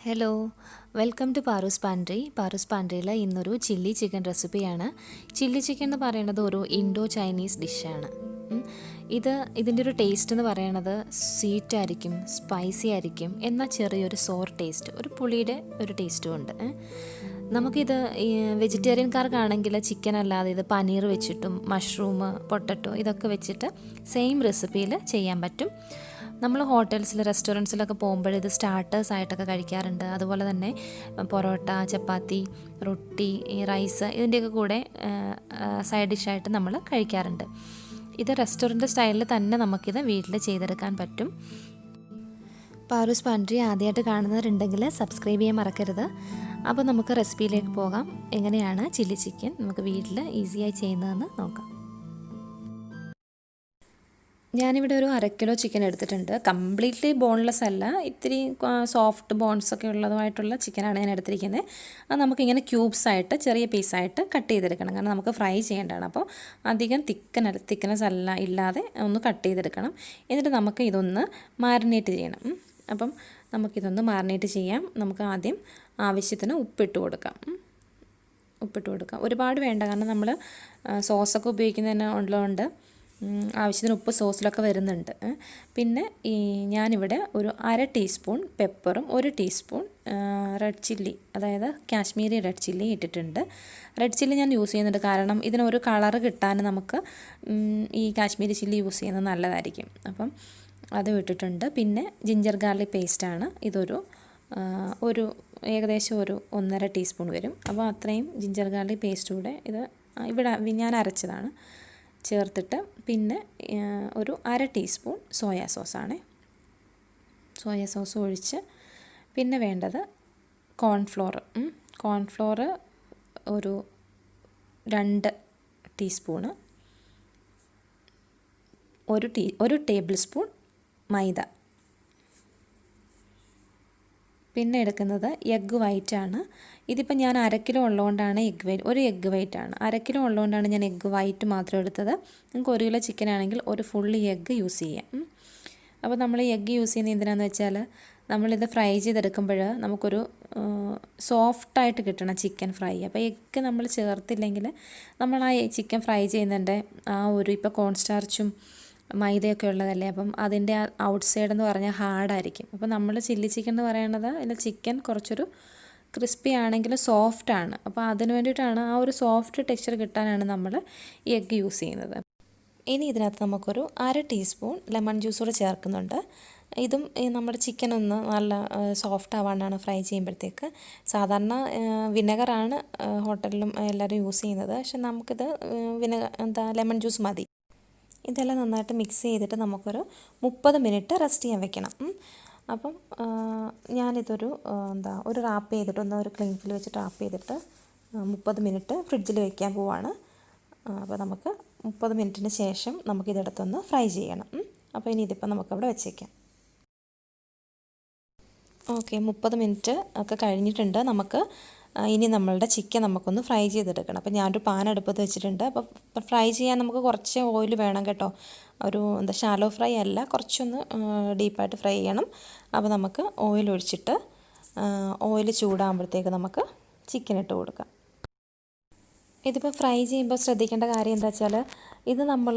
Hello, welcome to Paru's pantry. Paru's പാൻട്രിയിൽ ഇന്നൊരു chilli chicken റെസിപ്പിയാണ്. ചില്ലി ചിക്കൻ എന്ന് പറയുന്നത് ഒരു ഇൻഡോ ചൈനീസ് ഡിഷാണ്. ഇതിൻ്റെ ഒരു ടേസ്റ്റ് എന്ന് പറയുന്നത് സ്വീറ്റ് ആയിരിക്കും, സ്പൈസി ആയിരിക്കും, എന്നാൽ ചെറിയൊരു സോർ ടേസ്റ്റ്, ഒരു പുളിയുടെ ഒരു ടേസ്റ്റും ഉണ്ട്. നമുക്കിത് വെജിറ്റേറിയൻകാർക്കാണെങ്കിൽ ചിക്കൻ അല്ലാതെ ഇത് പനീർ വെച്ചിട്ടും മഷ്റൂം, പൊട്ടറ്റോ ഇതൊക്കെ വെച്ചിട്ട് സെയിം റെസിപ്പിയിൽ ചെയ്യാൻ പറ്റും. നമ്മൾ ഹോട്ടൽസിൽ റെസ്റ്റോറൻറ്റ്സിലൊക്കെ പോകുമ്പോൾ ഇത് സ്റ്റാർട്ടേഴ്സ് ആയിട്ടൊക്കെ കഴിക്കാറുണ്ട്. അതുപോലെ തന്നെ പൊറോട്ട, ചപ്പാത്തി, റൊട്ടി, റൈസ് ഇതിൻ്റെയൊക്കെ കൂടെ സൈഡ് ഡിഷായിട്ട് നമ്മൾ കഴിക്കാറുണ്ട്. ഇത് റെസ്റ്റോറൻറ്റ് സ്റ്റൈലിൽ തന്നെ നമുക്കിത് വീട്ടിൽ ചെയ്തെടുക്കാൻ പറ്റും. പാറൂസ് പാൻട്രി ആദ്യമായിട്ട് കാണുന്നവരുണ്ടെങ്കിൽ സബ്സ്ക്രൈബ് ചെയ്യാൻ മറക്കരുത്. അപ്പോൾ നമുക്ക് റെസിപ്പിയിലേക്ക് പോകാം. എങ്ങനെയാണ് ചില്ലി ചിക്കൻ നമുക്ക് വീട്ടിൽ ഈസിയായി ചെയ്യുന്നതെന്ന് നോക്കാം. ഞാനിവിടെ ഒരു 1/2 കിലോ ചിക്കൻ എടുത്തിട്ടുണ്ട്. കംപ്ലീറ്റ്ലി ബോൺലെസ് അല്ല, ഇത്തിരി സോഫ്റ്റ് ബോൺസൊക്കെ ഉള്ളതുമായിട്ടുള്ള ചിക്കനാണ് ഞാൻ എടുത്തിരിക്കുന്നത്. അത് നമുക്കിങ്ങനെ ക്യൂബ്സായിട്ട് ചെറിയ പീസായിട്ട് കട്ട് ചെയ്തെടുക്കണം, കാരണം നമുക്ക് ഫ്രൈ ചെയ്യേണ്ടതാണ്. അപ്പോൾ അധികം തിക്നെസ് അല്ല ഇല്ലാതെ ഒന്ന് കട്ട് ചെയ്തെടുക്കണം. എന്നിട്ട് നമുക്ക് ഇതൊന്ന് മാരിനേറ്റ് ചെയ്യണം. അപ്പം നമുക്കിതൊന്ന് മാരിനേറ്റ് ചെയ്യാം. നമുക്ക് ആദ്യം ആവശ്യത്തിന് ഉപ്പിട്ട് കൊടുക്കാം. ഒരുപാട് വേണ്ട, കാരണം നമ്മൾ സോസൊക്കെ ഉപയോഗിക്കുന്നതിന് ഉള്ളതുകൊണ്ട് ആവശ്യത്തിന് ഉപ്പ് സോസിലൊക്കെ വരുന്നുണ്ട്. പിന്നെ ഞാനിവിടെ ഒരു 1/2 ടീസ്പൂൺ പെപ്പറും 1 ടീസ്പൂൺ റെഡ് ചില്ലി, അതായത് കാശ്മീരി റെഡ് ചില്ലി ഇട്ടിട്ടുണ്ട്. റെഡ് ചില്ലി ഞാൻ യൂസ് ചെയ്യുന്നുണ്ട് കാരണം ഇതിനൊരു കളറ് കിട്ടാൻ നമുക്ക് ഈ കാശ്മീരി ചില്ലി യൂസ് ചെയ്യുന്നത് നല്ലതായിരിക്കും. അപ്പം അത് ഇട്ടിട്ടുണ്ട്. പിന്നെ ജിഞ്ചർ ഗാർലിക് പേസ്റ്റാണ്, ഇതൊരു ഏകദേശം ഒരു 1.5 ടീസ്പൂൺ വരും. അപ്പോൾ അത്രയും ജിഞ്ചർ ഗാർലിക് പേസ്റ്റ് കൂടെ ഇത് ഇവിടെ ഞാൻ അരച്ചതാണ് ചേർത്തിട്ട്, പിന്നെ ഒരു 1/2 ടീസ്പൂൺ സോയാ സോസാണ്. സോയാ സോസ് ഒഴിച്ച്, പിന്നെ വേണ്ടത് കോൺഫ്ലോർ ഒരു 2 ടീസ്പൂണ്, ഒരു ടേബിൾ സ്പൂൺ മൈദ. പിന്നെ എടുക്കുന്നത് എഗ്ഗ് വൈറ്റാണ്. ഇതിപ്പോൾ ഞാൻ 1/2 കിലോ ഉള്ളതുകൊണ്ടാണ് ഒരു എഗ്ഗ് വൈറ്റാണ്. 1/2 കിലോ ഉള്ളതുകൊണ്ടാണ് ഞാൻ എഗ്ഗ് വൈറ്റ് മാത്രം എടുത്തത്. നിങ്ങൾക്ക് 1 കിലോ ചിക്കൻ ആണെങ്കിൽ ഒരു ഫുള്ളി എഗ്ഗ് യൂസ് ചെയ്യാം. അപ്പോൾ നമ്മൾ ഈ എഗ്ഗ് യൂസ് ചെയ്യുന്നത് എന്തിനാണെന്ന് വെച്ചാൽ, നമ്മളിത് ഫ്രൈ ചെയ്തെടുക്കുമ്പോൾ നമുക്കൊരു സോഫ്റ്റായിട്ട് കിട്ടണം ചിക്കൻ ഫ്രൈ. അപ്പോൾ എഗ്ഗ് നമ്മൾ ചേർത്തില്ലെങ്കിൽ നമ്മൾ ആ ചിക്കൻ ഫ്രൈ ചെയ്യുന്നതിൻ്റെ ഇപ്പോൾ കോൺ സ്റ്റാർച്ചും മൈദയൊക്കെ ഉള്ളതല്ലേ, അപ്പം അതിൻ്റെ ഔട്ട് സൈഡ് എന്ന് പറഞ്ഞാൽ ഹാർഡായിരിക്കും. അപ്പോൾ നമ്മൾ ചില്ലി ചിക്കൻ എന്ന് പറയുന്നത് അതിൻ്റെ ചിക്കൻ കുറച്ചൊരു ക്രിസ്പി ആണെങ്കിൽ സോഫ്റ്റാണ്. അപ്പോൾ അതിന് വേണ്ടിയിട്ടാണ്, ആ ഒരു സോഫ്റ്റ് ടെക്സ്ചർ കിട്ടാനാണ് നമ്മൾ ഈ എഗ്ഗ് യൂസ് ചെയ്യുന്നത്. ഇനി ഇതിനകത്ത് നമുക്കൊരു 1/2 ടീസ്പൂൺ ലെമൺ ജ്യൂസ് കൂടെ ചേർക്കുന്നുണ്ട്. ഇതും നമ്മുടെ ചിക്കൻ ഒന്ന് നല്ല സോഫ്റ്റ് ആവാനാണ് ഫ്രൈ ചെയ്യുമ്പോഴത്തേക്ക്. സാധാരണ വിനെഗറാണ് ഹോട്ടലിലും എല്ലാവരും യൂസ് ചെയ്യുന്നത്, പക്ഷെ നമുക്കിത് ലെമൺ ജ്യൂസ് മതി. ഇതെല്ലാം നന്നായിട്ട് മിക്സ് ചെയ്തിട്ട് നമുക്കൊരു 30 മിനിറ്റ് റെസ്റ്റ് ചെയ്യാൻ വെക്കണം. അപ്പം ഞാനിതൊരു ഒരു റാപ്പ് ചെയ്തിട്ട് ഒരു ക്ലീൻ ഫിൽ വെച്ചിട്ട് റാപ്പ് ചെയ്തിട്ട് 30 മിനിറ്റ് ഫ്രിഡ്ജിൽ വയ്ക്കാൻ പോവാണ്. അപ്പോൾ നമുക്ക് 30 മിനിറ്റിന് ശേഷം നമുക്കിതെടുത്തൊന്ന് ഫ്രൈ ചെയ്യണം. അപ്പോൾ ഇനി ഇതിപ്പോൾ നമുക്കവിടെ വെച്ചേക്കാം. ഓക്കെ, 30 മിനിറ്റ് ഒക്കെ കഴിഞ്ഞിട്ടുണ്ട്. നമുക്ക് ഇനി നമ്മളുടെ ചിക്കൻ നമുക്കൊന്ന് ഫ്രൈ ചെയ്തെടുക്കണം. അപ്പോൾ ഞാനൊരു പാൻ അടുപ്പത്ത് വെച്ചിട്ടുണ്ട്. അപ്പോൾ ഫ്രൈ ചെയ്യാൻ നമുക്ക് കുറച്ച് ഓയിൽ വേണം കേട്ടോ. ഒരു ഷാലോ ഫ്രൈ അല്ല, കുറച്ചൊന്ന് ഡീപ്പായിട്ട് ഫ്രൈ ചെയ്യണം. അപ്പോൾ നമുക്ക് ഓയിൽ ഒഴിച്ചിട്ട് ഓയിൽ ചൂടാകുമ്പോഴത്തേക്ക് നമുക്ക് ചിക്കൻ ഇട്ട് കൊടുക്കാം. ഇതിപ്പോൾ ഫ്രൈ ചെയ്യുമ്പോൾ ശ്രദ്ധിക്കേണ്ട കാര്യം എന്താ വെച്ചാൽ, ഇത് നമ്മൾ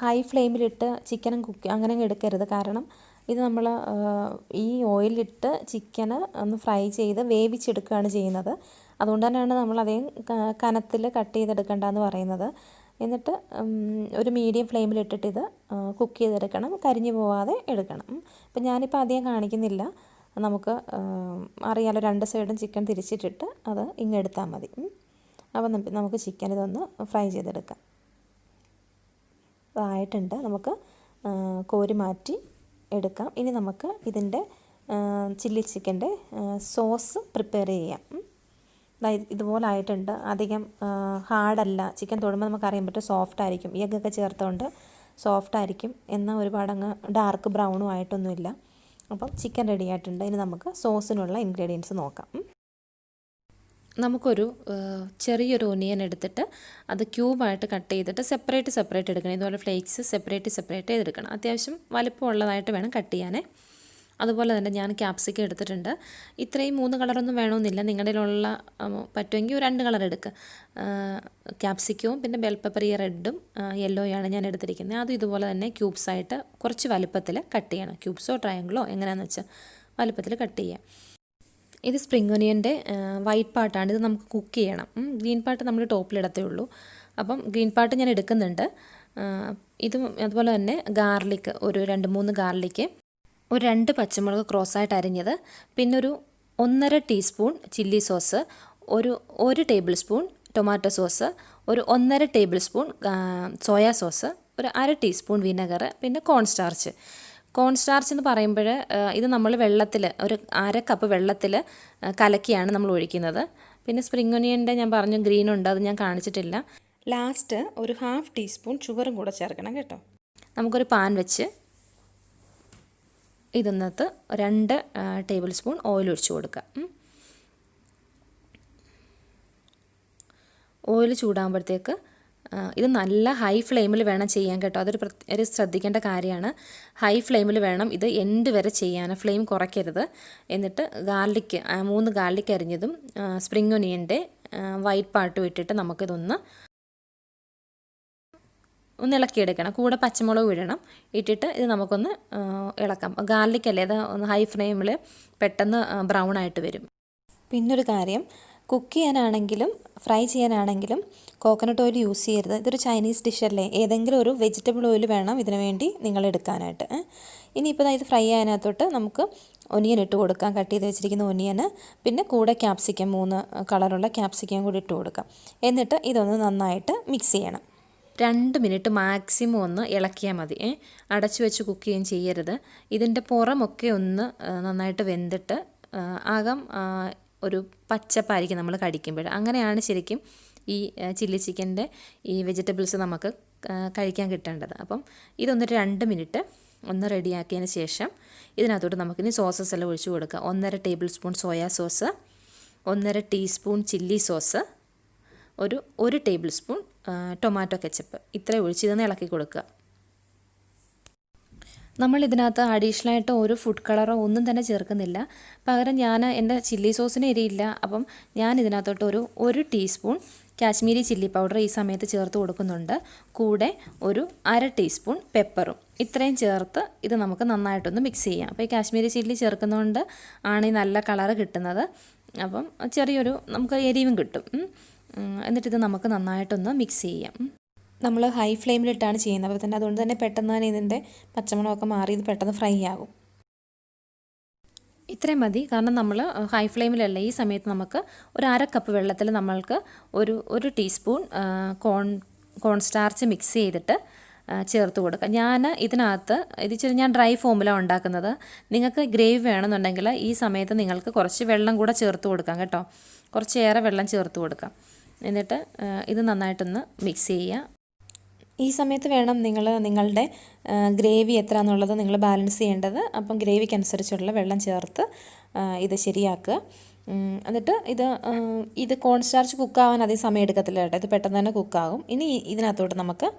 ഹൈ ഫ്ലെയിമിലിട്ട് ചിക്കനും അങ്ങനെ എടുക്കരുത്. കാരണം ഇത് നമ്മൾ ഈ ഓയിലിട്ട് ചിക്കന് ഒന്ന് ഫ്രൈ ചെയ്ത് വേവിച്ചെടുക്കുകയാണ് ചെയ്യുന്നത്. അതുകൊണ്ട് തന്നെയാണ് നമ്മൾ അതേ കനത്തിൽ കട്ട് ചെയ്തെടുക്കേണ്ടതെന്ന് പറയുന്നത്. എന്നിട്ട് ഒരു മീഡിയം ഫ്ലെയിമിലിട്ടിട്ട് ഇത് കുക്ക് ചെയ്തെടുക്കണം, കരിഞ്ഞു പോവാതെ എടുക്കണം. അപ്പം ഞാനിപ്പോൾ അധികം കാണിക്കുന്നില്ല, നമുക്ക് അറിയാലോ, 2 സൈഡും ചിക്കൻ തിരിച്ചിട്ടിട്ട് അത് ഇങ്ങെടുത്താൽ മതി. അപ്പോൾ നമുക്ക് ചിക്കൻ ഇതൊന്ന് ഫ്രൈ ചെയ്തെടുക്കാം. അതായിട്ടുണ്ട്, നമുക്ക് കോരി മാറ്റി എടുക്കാം. ഇനി നമുക്ക് ഇതിൻ്റെ ചില്ലി ചിക്കൻ്റെ സോസ് പ്രിപ്പയർ ചെയ്യാം. ഇതുപോലെ ആയിട്ടുണ്ട്, അധികം ഹാർഡല്ല. ചിക്കൻ തൊടുമ്പോൾ നമുക്കറിയാൻ പറ്റും സോഫ്റ്റ് ആയിരിക്കും, എഗ്ഗൊക്കെ ചേർത്തുകൊണ്ട് സോഫ്റ്റ് ആയിരിക്കും, എന്നാൽ ഒരുപാട് അങ്ങ് ഡാർക്ക് ബ്രൗണും ആയിട്ടൊന്നുമില്ല. അപ്പം ചിക്കൻ റെഡി ആയിട്ടുണ്ട്. ഇനി നമുക്ക് സോസിനുള്ള ഇൻഗ്രീഡിയൻസ് നോക്കാം. നമുക്കൊരു ചെറിയൊരു ഒനിയൻ എടുത്തിട്ട് അത് ക്യൂബായിട്ട് കട്ട് ചെയ്തിട്ട് സെപ്പറേറ്റ് എടുക്കണം. ഇതുപോലെ ഫ്ലേക്സ് സെപ്പറേറ്റ് ചെയ്തെടുക്കണം. അത്യാവശ്യം വലിപ്പമുള്ളതായിട്ട് വേണം കട്ട് ചെയ്യാനേ. അതുപോലെ തന്നെ ഞാൻ ക്യാപ്സിക്കം എടുത്തിട്ടുണ്ട്. ഇത്രയും 3 കളറൊന്നും വേണമെന്നില്ല. നിങ്ങളുടെ കയ്യിലുള്ള പറ്റുമെങ്കിൽ ഒരു 2 കളർ എടുക്കുക. ക്യാപ്സിക്കവും പിന്നെ ബെൽ പെപ്പർ ഈ റെഡും യെല്ലോയാണ് ഞാൻ എടുത്തിരിക്കുന്നത്. അതും ഇതുപോലെ തന്നെ ക്യൂബ്സായിട്ട് കുറച്ച് വലുപ്പത്തിൽ കട്ട് ചെയ്യണം. ക്യൂബ്സോ ട്രയാങ്കിളോ എങ്ങനെയാണെന്ന് വെച്ചാൽ വലുപ്പത്തിൽ കട്ട് ചെയ്യുക. ഇത് സ്പ്രിംഗ് ഒനിയൻ്റെ വൈറ്റ് പാർട്ടാണ്. ഇത് നമുക്ക് കുക്ക് ചെയ്യണം. ഗ്രീൻ പാർട്ട് നമ്മൾ ടോപ്പിലിടത്തേ ഉള്ളൂ. അപ്പം ഗ്രീൻ പാർട്ട് ഞാൻ എടുക്കുന്നുണ്ട്. ഇതും അതുപോലെ തന്നെ ഗാർലിക് ഒരു 2-3 ഗാർലിക്ക്, ഒരു 2 പച്ചമുളക് ക്രോസായിട്ട് അരിഞ്ഞത്, പിന്നെ ഒരു 1.5 ടീസ്പൂൺ ചില്ലി സോസ്, ഒരു ടേബിൾ സ്പൂൺ ടൊമാറ്റോ സോസ്, ഒരു 1.5 ടേബിൾ സ്പൂൺ സോയാ സോസ്, ഒരു 1/2 ടീസ്പൂൺ വിനെഗർ, പിന്നെ കോൺ സ്റ്റാർച്ച് എന്ന് പറയുമ്പോൾ ഇത് നമ്മൾ വെള്ളത്തിൽ ഒരു 1/2 കപ്പ് വെള്ളത്തിൽ കലക്കിയാണ് നമ്മൾ ഒഴിക്കുന്നത്. പിന്നെ സ്പ്രിംഗ് ഒനിയൻ്റെ ഞാൻ പറഞ്ഞു ഗ്രീൻ ഉണ്ട്, അത് ഞാൻ കാണിച്ചിട്ടില്ല. ലാസ്റ്റ് ഒരു 1/2 ടീസ്പൂൺ ഷുഗറും കൂടെ ചേർക്കണം കേട്ടോ. നമുക്കൊരു പാൻ വെച്ച് ഇതിനകത്ത് 2 ടേബിൾ സ്പൂൺ ഓയിൽ ഒഴിച്ച് കൊടുക്കുക. ഓയിൽ ചൂടാകുമ്പോഴത്തേക്ക് ഇത് നല്ല ഹൈ ഫ്ലെയിമിൽ വേണം ചെയ്യാൻ കേട്ടോ. അതൊരു ശ്രദ്ധിക്കേണ്ട കാര്യമാണ്. ഹൈ ഫ്ലെയിമിൽ വേണം ഇത് എൻഡ് വരെ ചെയ്യാൻ, ഫ്ലെയിം കുറയ്ക്കരുത്. എന്നിട്ട് 3 ഗാർലിക് അരിഞ്ഞതും സ്പ്രിംഗ് ഒനിയൻ്റെ വൈറ്റ് പാർട്ടും ഇട്ടിട്ട് നമുക്കിതൊന്ന് ഇളക്കിയെടുക്കണം. കൂടെ പച്ചമുളക് ഇടണം. ഇട്ടിട്ട് ഇത് നമുക്കൊന്ന് ഇളക്കാം. ഗാർലിക് അല്ലേ, അത് ഒന്ന് ഹൈ ഫ്ലെയിമിൽ പെട്ടെന്ന് ബ്രൗൺ ആയിട്ട് വരും. പിന്നൊരു കാര്യം, കുക്ക് ചെയ്യാനാണെങ്കിലും ഫ്രൈ ചെയ്യാനാണെങ്കിലും കോക്കനട്ട് ഓയിൽ യൂസ് ചെയ്യരുത്. ഇതൊരു ചൈനീസ് ഡിഷല്ലേ, ഏതെങ്കിലും ഒരു വെജിറ്റബിൾ ഓയിൽ വേണം ഇതിനു വേണ്ടി നിങ്ങൾ എടുക്കാനായിട്ട്. ഇനിയിപ്പോൾ ഇത് ഫ്രൈ ചെയ്യാനകത്തോട്ട് നമുക്ക് ഒനിയൻ ഇട്ട് കൊടുക്കാം, കട്ട് ചെയ്ത് വെച്ചിരിക്കുന്ന ഒനിയന്, പിന്നെ കൂടെ ക്യാപ്സിക്കം 3 കളറുള്ള ക്യാപ്സിക്കം കൂടി ഇട്ട് കൊടുക്കാം. എന്നിട്ട് ഇതൊന്ന് നന്നായിട്ട് മിക്സ് ചെയ്യണം. 2 മിനിറ്റ് മാക്സിമം ഒന്ന് ഇളക്കിയാൽ മതി. അടച്ചു വെച്ച് കുക്ക് ചെയ്യുകയും ചെയ്യരുത്. ഇതിൻ്റെ പുറമൊക്കെ ഒന്ന് നന്നായിട്ട് വെന്തിട്ട് ആകം ഒരു പച്ചപ്പായിരിക്കും നമ്മൾ കടിക്കുമ്പോൾ. അങ്ങനെയാണ് ശരിക്കും ഈ ചില്ലി ചിക്കൻ്റെ ഈ വെജിറ്റബിൾസ് നമുക്ക് കഴിക്കാൻ കിട്ടേണ്ടത്. അപ്പം ഇതൊന്ന് 2 മിനിറ്റ് ഒന്ന് റെഡിയാക്കിയതിന് ശേഷം ഇതിനകത്തോട്ട് നമുക്കിനി സോസസ് എല്ലാം ഒഴിച്ച് കൊടുക്കുക. 1.5 table spoon soya sauce, 1.5 teaspoon chilli sauce, ഒരു ടേബിൾ സ്പൂൺ ടൊമാറ്റോ കെച്ചപ്പ്, ഇത്രയും ഒഴിച്ച് ഇതൊന്ന് ഇളക്കി കൊടുക്കുക. നമ്മൾ ഇതിനകത്ത് അഡീഷണലായിട്ട് ഒരു ഫുഡ് കളറോ ഒന്നും തന്നെ ചേർക്കുന്നില്ല. പകരം ഞാൻ എൻ്റെ ചില്ലി സോസിന് എരിയില്ല, അപ്പം ഞാൻ ഇതിനകത്തോട്ട് ഒരു ടീസ്പൂൺ കാശ്മീരി ചില്ലി പൗഡർ ഈ സമയത്ത് ചേർത്ത് കൊടുക്കുന്നുണ്ട്. കൂടെ ഒരു 1/2 ടീസ്പൂൺ പെപ്പറും, ഇത്രയും ചേർത്ത് ഇത് നമുക്ക് നന്നായിട്ടൊന്ന് മിക്സ് ചെയ്യാം. അപ്പോൾ ഈ കാശ്മീരി ചില്ലി ചേർക്കുന്നതുകൊണ്ട് ആണ് ഈ നല്ല കളറ് കിട്ടുന്നത്. അപ്പം ചെറിയൊരു നമുക്ക് എരിവും കിട്ടും. എന്നിട്ടിത് നമുക്ക് നന്നായിട്ടൊന്ന് മിക്സ് ചെയ്യാം. നമ്മൾ ഹൈ ഫ്ലെയിമിലിട്ടാണ് ചെയ്യുന്നത്, അപ്പോൾ തന്നെ അതുകൊണ്ട് തന്നെ പെട്ടെന്ന് തന്നെ ഇതിൻ്റെ പച്ചമണമൊക്കെ മാറി ഇത് പെട്ടെന്ന് ഫ്രൈ ആകും. ഇത്രയും മതി, കാരണം നമ്മൾ ഹൈ ഫ്ലെയിമിലല്ല. ഈ സമയത്ത് നമുക്ക് ഒരു 1/2 കപ്പ് വെള്ളത്തിൽ നമ്മൾക്ക് ഒരു ടീസ്പൂൺ കോൺ സ്റ്റാർച്ച് മിക്സ് ചെയ്തിട്ട് ചേർത്ത് കൊടുക്കുക. ഇതിനകത്ത് ഇച്ചിരി ഞാൻ ഡ്രൈ ഫോമിലാണ് ഉണ്ടാക്കുന്നത്. നിങ്ങൾക്ക് ഗ്രേവി വേണമെന്നുണ്ടെങ്കിൽ ഈ സമയത്ത് നിങ്ങൾക്ക് കുറച്ച് വെള്ളം കൂടെ ചേർത്ത് കൊടുക്കാം കേട്ടോ. കുറച്ചേറെ വെള്ളം ചേർത്ത് കൊടുക്കാം. എന്നിട്ട് ഇത് നന്നായിട്ടൊന്ന് മിക്സ് ചെയ്യുക. ഈ സമയത്ത് വേണം നിങ്ങളുടെ ഗ്രേവി എത്ര എന്നുള്ളത് നിങ്ങൾ ബാലൻസ് ചെയ്യേണ്ടത്. അപ്പം ഗ്രേവിക്ക് അനുസരിച്ചുള്ള വെള്ളം ചേർത്ത് ഇത് ശരിയാക്കുക. എന്നിട്ട് ഇത് കോൺ സ്റ്റാർച്ച് കുക്കാവാൻ അധികം സമയം എടുക്കത്തില്ല കേട്ടോ. ഇത് പെട്ടെന്ന് തന്നെ കുക്കാകും. ഇനി ഇതിനകത്തോട്ട് നമുക്ക്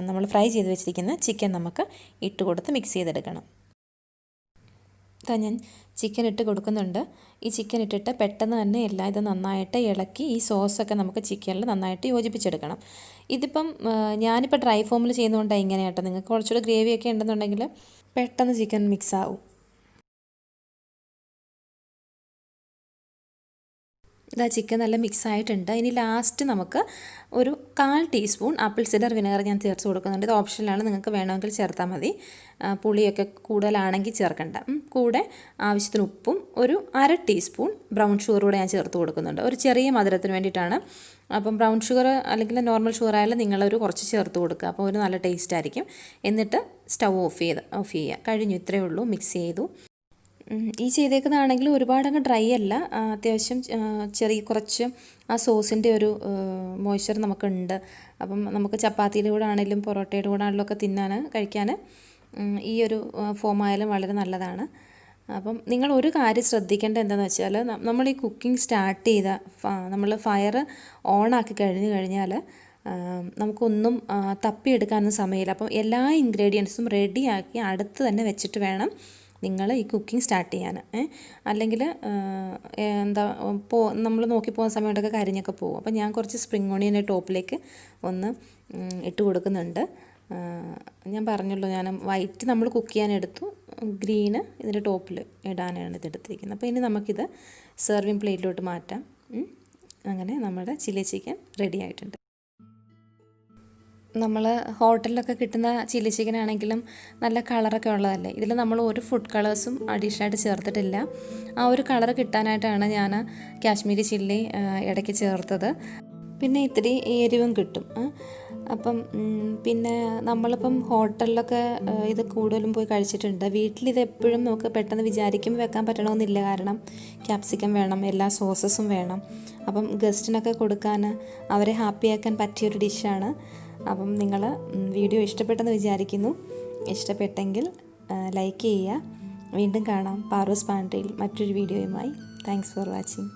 നമ്മൾ ഫ്രൈ ചെയ്ത് വെച്ചിരിക്കുന്ന ചിക്കൻ നമുക്ക് ഇട്ട് കൊടുത്ത് മിക്സ് ചെയ്തെടുക്കണം. ഞാൻ ചിക്കൻ ഇട്ട് കൊടുക്കുന്നുണ്ട്. ഈ ചിക്കൻ ഇട്ടിട്ട് പെട്ടെന്ന് തന്നെ എല്ലാം ഇത് നന്നായിട്ട് ഇളക്കി ഈ സോസൊക്കെ നമുക്ക് ചിക്കനിൽ നന്നായിട്ട് യോജിപ്പിച്ചെടുക്കണം. ഇതിപ്പം ഞാനിപ്പോൾ ഡ്രൈ ഫോമിൽ ചെയ്യുന്നതുകൊണ്ടാണ് ഇങ്ങനെ കേട്ടോ. നിങ്ങൾക്ക് കുറച്ചുകൂടി ഗ്രേവിയൊക്കെ ഉണ്ടെന്നുണ്ടെങ്കിൽ പെട്ടെന്ന് ചിക്കൻ മിക്സ് ആവും. ഇതാ ചിക്കൻ നല്ല മിക്സ് ആയിട്ടുണ്ട്. ഇനി ലാസ്റ്റ് നമുക്ക് ഒരു 1/4 ടീസ്പൂൺ ആപ്പിൾ സിഡർ വിനെഗർ ഞാൻ ചേർത്ത് കൊടുക്കുന്നുണ്ട്. ഇത് ഓപ്ഷനിലാണ്, നിങ്ങൾക്ക് വേണമെങ്കിൽ ചേർത്താൽ മതി. പുളിയൊക്കെ കൂടുതലാണെങ്കിൽ ചേർക്കണ്ട. കൂടെ ആവശ്യത്തിന് ഉപ്പും ഒരു 1/2 ടീസ്പൂൺ ബ്രൗൺ ഷുഗർ കൂടെ ഞാൻ ചേർത്ത് കൊടുക്കുന്നുണ്ട്. ഒരു ചെറിയ മധുരത്തിന് വേണ്ടിയിട്ടാണ്. അപ്പം ബ്രൗൺ ഷുഗർ അല്ലെങ്കിൽ നോർമൽ ഷുഗർ ആയാലും നിങ്ങളൊരു കുറച്ച് ചേർത്ത് കൊടുക്കുക. അപ്പോൾ ഒരു നല്ല ടേസ്റ്റ് ആയിരിക്കും. എന്നിട്ട് സ്റ്റൗ ഓഫ് ചെയ്യുക. കഴിഞ്ഞു, ഇത്രയേ ഉള്ളൂ. മിക്സ് ചെയ്തു. ഈ ചെയ്തേക്കുന്നതാണെങ്കിൽ ഒരുപാടങ്ങ് ഡ്രൈ അല്ല, അത്യാവശ്യം കുറച്ച് ആ സോസിൻ്റെ ഒരു മോയ്സ്ചർ നമുക്കുണ്ട്. അപ്പം നമുക്ക് ചപ്പാത്തിയുടെ കൂടെ ആണെങ്കിലും പൊറോട്ടയുടെ കൂടെ ആണെങ്കിലും ഒക്കെ കഴിക്കാൻ ഈ ഒരു ഫോം ആയാലും വളരെ നല്ലതാണ്. അപ്പം നിങ്ങൾ ഒരു കാര്യം ശ്രദ്ധിക്കേണ്ടത് എന്താണെന്ന് വെച്ചാൽ, നമ്മൾ ഈ കുക്കിംഗ് സ്റ്റാർട്ട് ചെയ്ത നമ്മൾ ഫയർ ഓണാക്കി കഴിഞ്ഞാൽ നമുക്കൊന്നും തപ്പിയെടുക്കാനൊന്നും സമയമില്ല. അപ്പം എല്ലാ ഇൻഗ്രീഡിയൻസും റെഡിയാക്കി അടുത്ത് തന്നെ വെച്ചിട്ട് വേണം നിങ്ങൾ ഈ കുക്കിംഗ് സ്റ്റാർട്ട് ചെയ്യാൻ. അല്ലെങ്കിൽ നമ്മൾ നോക്കി പോകുന്ന സമയത്തൊക്കെ കരിഞ്ഞൊക്കെ പോകും. അപ്പോൾ ഞാൻ കുറച്ച് സ്പ്രിംഗ് ഓണിയൻ്റെ ടോപ്പിലേക്ക് ഒന്ന് ഇട്ട് കൊടുക്കുന്നുണ്ട്. ഞാൻ പറഞ്ഞല്ലോ, ഞാൻ വൈറ്റ് നമ്മൾ കുക്ക് ചെയ്യാനെടുത്തു, ഗ്രീന് ഇതിൻ്റെ ടോപ്പിൽ ഇടാനാണ് ഇതെടുത്തിരിക്കുന്നത്. അപ്പോൾ ഇനി നമുക്കിത് സെർവിങ് പ്ലേറ്റിലോട്ട് മാറ്റാം. അങ്ങനെ നമ്മുടെ ചില്ലി ചിക്കൻ റെഡി ആയിട്ടുണ്ട്. നമ്മൾ ഹോട്ടലിലൊക്കെ കിട്ടുന്ന ചില്ലി ചിക്കൻ ആണെങ്കിലും നല്ല കളറൊക്കെ ഉള്ളതല്ലേ. ഇതിൽ നമ്മൾ ഒരു ഫുഡ് കളേഴ്സും അഡീഷണലായിട്ട് ചേർത്തിട്ടില്ല. ആ ഒരു കളർ കിട്ടാനായിട്ടാണ് ഞാൻ കാശ്മീരി ചില്ലി ഇടയ്ക്ക് ചേർത്തത്. പിന്നെ ഇത്തിരി എരിവും കിട്ടും. അപ്പം പിന്നെ നമ്മളിപ്പം ഹോട്ടലിലൊക്കെ ഇത് കൂടുതലും പോയി കഴിച്ചിട്ടുണ്ട്. വീട്ടിലിത് എപ്പോഴും നമുക്ക് പെട്ടെന്ന് വിചാരിക്കും വെക്കാൻ പറ്റണമെന്നില്ല. കാരണം ക്യാപ്സിക്കം വേണം, എല്ലാ സോസസും വേണം. അപ്പം ഗസ്റ്റിനൊക്കെ കൊടുക്കാൻ, അവരെ ഹാപ്പിയാക്കാൻ പറ്റിയൊരു ഡിഷാണ്. അപ്പം നിങ്ങൾ വീഡിയോ ഇഷ്ടപ്പെട്ടെന്ന് വിചാരിക്കുന്നു. ഇഷ്ടപ്പെട്ടെങ്കിൽ ലൈക്ക് ചെയ്യുക. വീണ്ടും കാണാം പാറൂസ് പാൻട്രിയിൽ മറ്റൊരു വീഡിയോയുമായി. Thanks for watching.